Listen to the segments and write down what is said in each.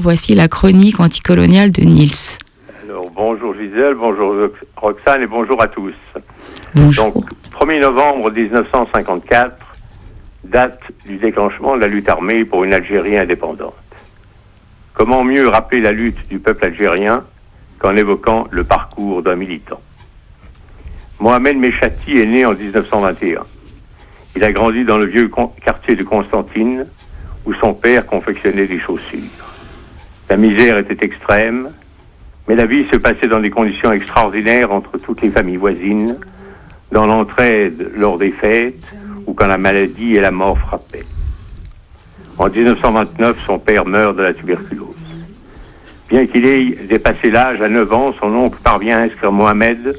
voici la chronique anticoloniale de Niels. Alors, bonjour Gisèle, bonjour Roxane et bonjour à tous. Bonjour. Donc, 1er novembre 1954, date du déclenchement de la lutte armée pour une Algérie indépendante. Comment mieux rappeler la lutte du peuple algérien qu'en évoquant le parcours d'un militant? Mohamed Mechati est né en 1921. Il a grandi dans le vieux quartier de Constantine, où son père confectionnait des chaussures. La misère était extrême, mais la vie se passait dans des conditions extraordinaires entre toutes les familles voisines, dans l'entraide lors des fêtes ou quand la maladie et la mort frappaient. En 1929, son père meurt de la tuberculose. Bien qu'il ait dépassé l'âge à 9 ans, son oncle parvient à inscrire Mohamed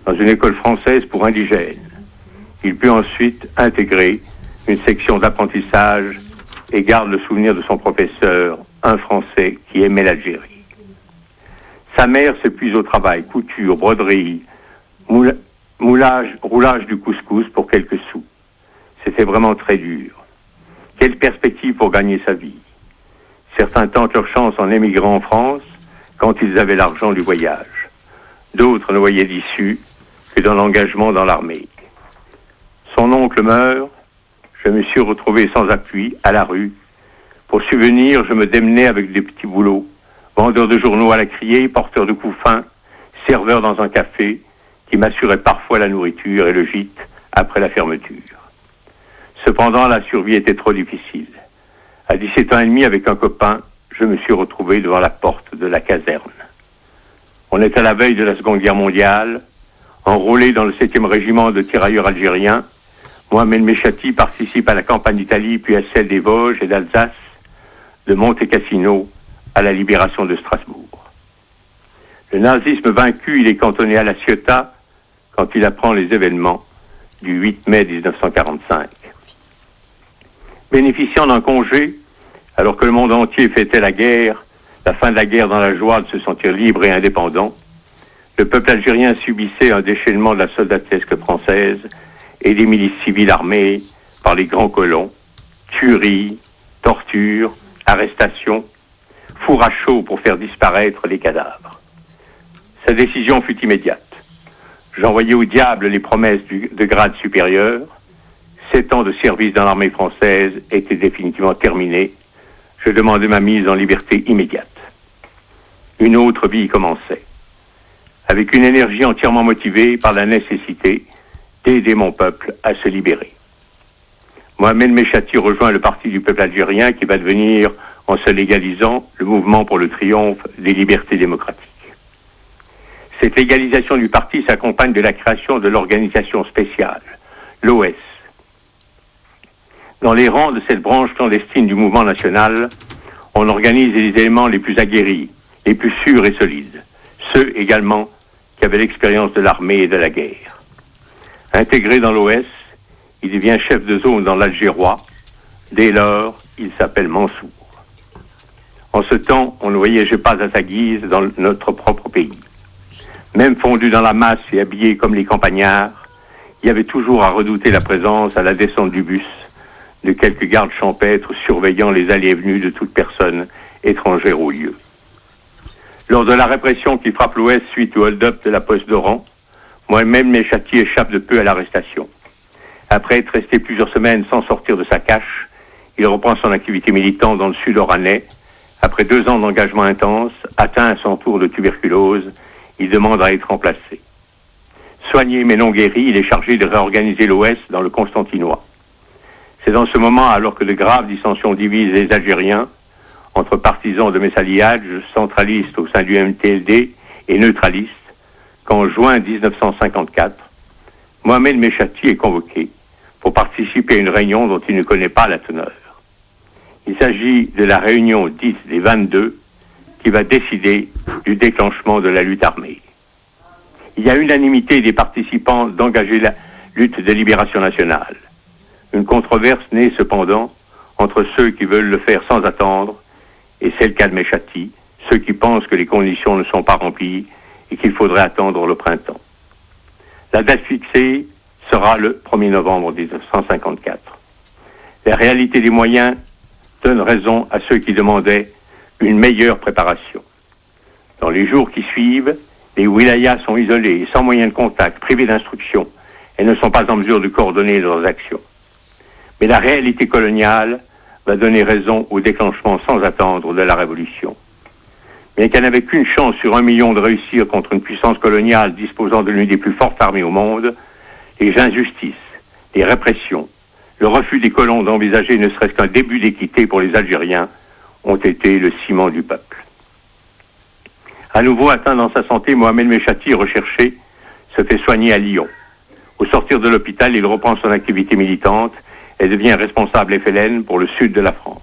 dans une école française pour indigènes. Il put ensuite intégrer une section d'apprentissage et garde le souvenir de son professeur, un Français qui aimait l'Algérie. Sa mère s'épuise au travail, couture, broderie, roulage du couscous pour quelques sous. C'était vraiment très dur. Quelle perspective pour gagner sa vie? Certains tentent leur chance en émigrant en France quand ils avaient l'argent du voyage. D'autres ne voyaient d'issue que dans l'engagement dans l'armée. Son oncle meurt, je me suis retrouvé sans appui, à la rue. Pour subvenir, je me démenais avec des petits boulots. Vendeur de journaux à la criée, porteur de coups fins, serveur dans un café, qui m'assurait parfois la nourriture et le gîte après la fermeture. Cependant, la survie était trop difficile. À 17 ans et demi, avec un copain, je me suis retrouvé devant la porte de la caserne. On est à la veille de la Seconde Guerre mondiale, enrôlé dans le 7e régiment de tirailleurs algériens. Mohamed Mechati participe à la campagne d'Italie, puis à celle des Vosges et d'Alsace, de Monte Cassino à la libération de Strasbourg. Le nazisme vaincu, il est cantonné à La Ciotat quand il apprend les événements du 8 mai 1945. Bénéficiant d'un congé, alors que le monde entier fêtait la guerre, la fin de la guerre dans la joie de se sentir libre et indépendant, le peuple algérien subissait un déchaînement de la soldatesque française et des milices civiles armées par les grands colons, tueries, tortures, arrestations, four à chaud pour faire disparaître les cadavres. Sa décision fut immédiate. J'envoyais au diable les promesses de grade supérieur. 7 ans de service dans l'armée française étaient définitivement terminés. Je demandais ma mise en liberté immédiate. Une autre vie commençait. Avec une énergie entièrement motivée par la nécessité d'aider mon peuple à se libérer. Mohamed Mechati rejoint le parti du peuple algérien qui va devenir, en se légalisant, le mouvement pour le triomphe des libertés démocratiques. Cette légalisation du parti s'accompagne de la création de l'organisation spéciale, l'OS. Dans les rangs de cette branche clandestine du mouvement national, on organise les éléments les plus aguerris, les plus sûrs et solides, ceux également qui avaient l'expérience de l'armée et de la guerre. Intégré dans l'OS, il devient chef de zone dans l'Algérois. Dès lors, il s'appelle Mansour. En ce temps, on ne voyageait pas à sa guise dans notre propre pays. Même fondu dans la masse et habillé comme les campagnards, il y avait toujours à redouter la présence à la descente du bus de quelques gardes champêtres surveillant les allées et venues de toute personne étrangère au lieu. Lors de la répression qui frappe l'Ouest suite au hold-up de la poste d'Oran, Mohamed Mechati échappe de peu à l'arrestation. Après être resté plusieurs semaines sans sortir de sa cache, il reprend son activité militante dans le sud oranais. Après 2 ans d'engagement intense, atteint à son tour de tuberculose, il demande à être remplacé. Soigné mais non guéri, il est chargé de réorganiser l'OS dans le Constantinois. C'est dans ce moment, alors que de graves dissensions divisent les Algériens, entre partisans de Messaliadj, centralistes au sein du MTLD et neutralistes, qu'en juin 1954, Mohamed Mechati est convoqué pour participer à une réunion dont il ne connaît pas la teneur. Il s'agit de la réunion dite des 22 qui va décider du déclenchement de la lutte armée. Il y a unanimité des participants d'engager la lutte de libération nationale. Une controverse naît cependant entre ceux qui veulent le faire sans attendre et c'est le cas de Mechati, ceux qui pensent que les conditions ne sont pas remplies et qu'il faudrait attendre le printemps. La date fixée sera le 1er novembre 1954. La réalité des moyens donne raison à ceux qui demandaient une meilleure préparation. Dans les jours qui suivent, les wilayas sont isolés, sans moyen de contact, privés d'instruction, et ne sont pas en mesure de coordonner leurs actions. Mais la réalité coloniale va donner raison au déclenchement sans attendre de la Révolution. Bien qu'elle n'avait qu'une chance sur 1 million de réussir contre une puissance coloniale disposant de l'une des plus fortes armées au monde, les injustices, les répressions, le refus des colons d'envisager ne serait-ce qu'un début d'équité pour les Algériens ont été le ciment du peuple. À nouveau atteint dans sa santé, Mohamed Mechati, recherché, se fait soigner à Lyon. Au sortir de l'hôpital, il reprend son activité militante et devient responsable FLN pour le sud de la France.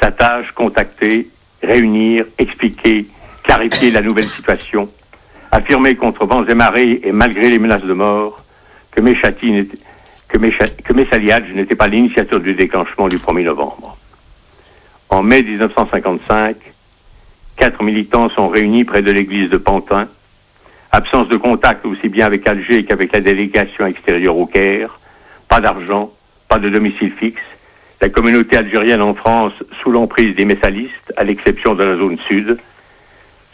Sa tâche, contacter, réunir, expliquer, clarifier la nouvelle situation, affirmer contre vents et marées et malgré les menaces de mort que Messali Hadj n'était pas l'initiateur du déclenchement du 1er novembre. En mai 1955, 4 militants sont réunis près de l'église de Pantin. Absence de contact aussi bien avec Alger qu'avec la délégation extérieure au Caire. Pas d'argent, pas de domicile fixe. La communauté algérienne en France sous l'emprise des messalistes, à l'exception de la zone sud.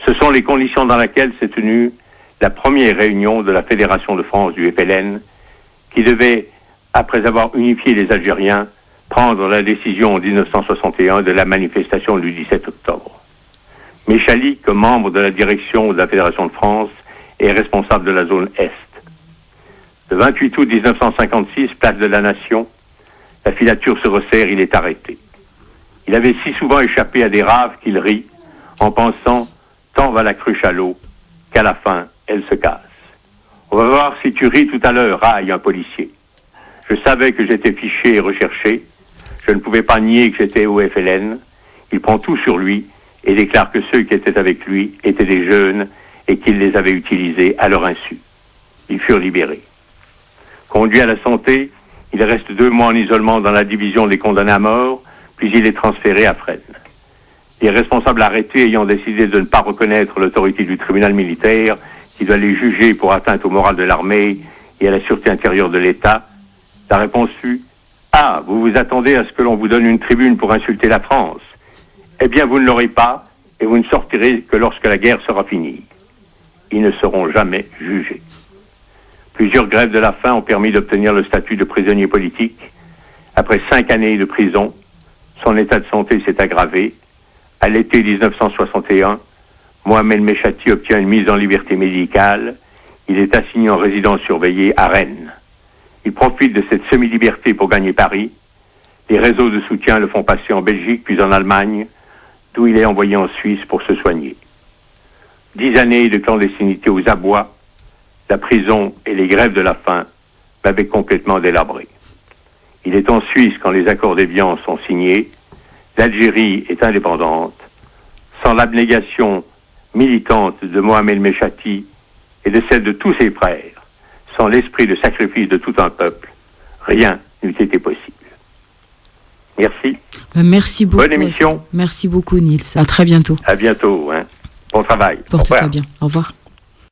Ce sont les conditions dans lesquelles s'est tenue la première réunion de la Fédération de France du FLN, qui devait, après avoir unifié les Algériens, prendre la décision en 1961 de la manifestation du 17 octobre. Mechali, comme membre de la direction de la Fédération de France, est responsable de la zone Est. Le 28 août 1956, place de la Nation, la filature se resserre, il est arrêté. Il avait si souvent échappé à des raves qu'il rit, en pensant « tant va la cruche à l'eau, qu'à la fin, elle se casse ». « On va voir si tu ris tout à l'heure, raille un policier. Je savais que j'étais fiché et recherché. Je ne pouvais pas nier que j'étais au FLN. Il prend tout sur lui et déclare que ceux qui étaient avec lui étaient des jeunes et qu'il les avait utilisés à leur insu. Ils furent libérés. Conduit à la santé, il reste 2 mois en isolement dans la division des condamnés à mort, puis il est transféré à Fresnes. Les responsables arrêtés ayant décidé de ne pas reconnaître l'autorité du tribunal militaire qui doit les juger pour atteinte au moral de l'armée et à la sûreté intérieure de l'État, la réponse fut « Ah, vous vous attendez à ce que l'on vous donne une tribune pour insulter la France. Eh bien, vous ne l'aurez pas et vous ne sortirez que lorsque la guerre sera finie. » Ils ne seront jamais jugés. Plusieurs grèves de la faim ont permis d'obtenir le statut de prisonnier politique. Après 5 années de prison, son état de santé s'est aggravé. À l'été 1961, Mohamed Mechati obtient une mise en liberté médicale. Il est assigné en résidence surveillée à Rennes. Il profite de cette semi-liberté pour gagner Paris. Les réseaux de soutien le font passer en Belgique puis en Allemagne, d'où il est envoyé en Suisse pour se soigner. 10 années de clandestinité aux abois, la prison et les grèves de la faim m'avaient complètement délabré. Il est en Suisse quand les accords d'Évian sont signés. L'Algérie est indépendante. Sans l'abnégation militante de Mohamed Mechati et de celle de tous ses frères, sans l'esprit de sacrifice de tout un peuple, rien n'eût été possible. Merci. Merci beaucoup. Bonne émission. Merci beaucoup, Nils. À très bientôt. À bientôt. Bon travail. Porte-toi bien. Au revoir.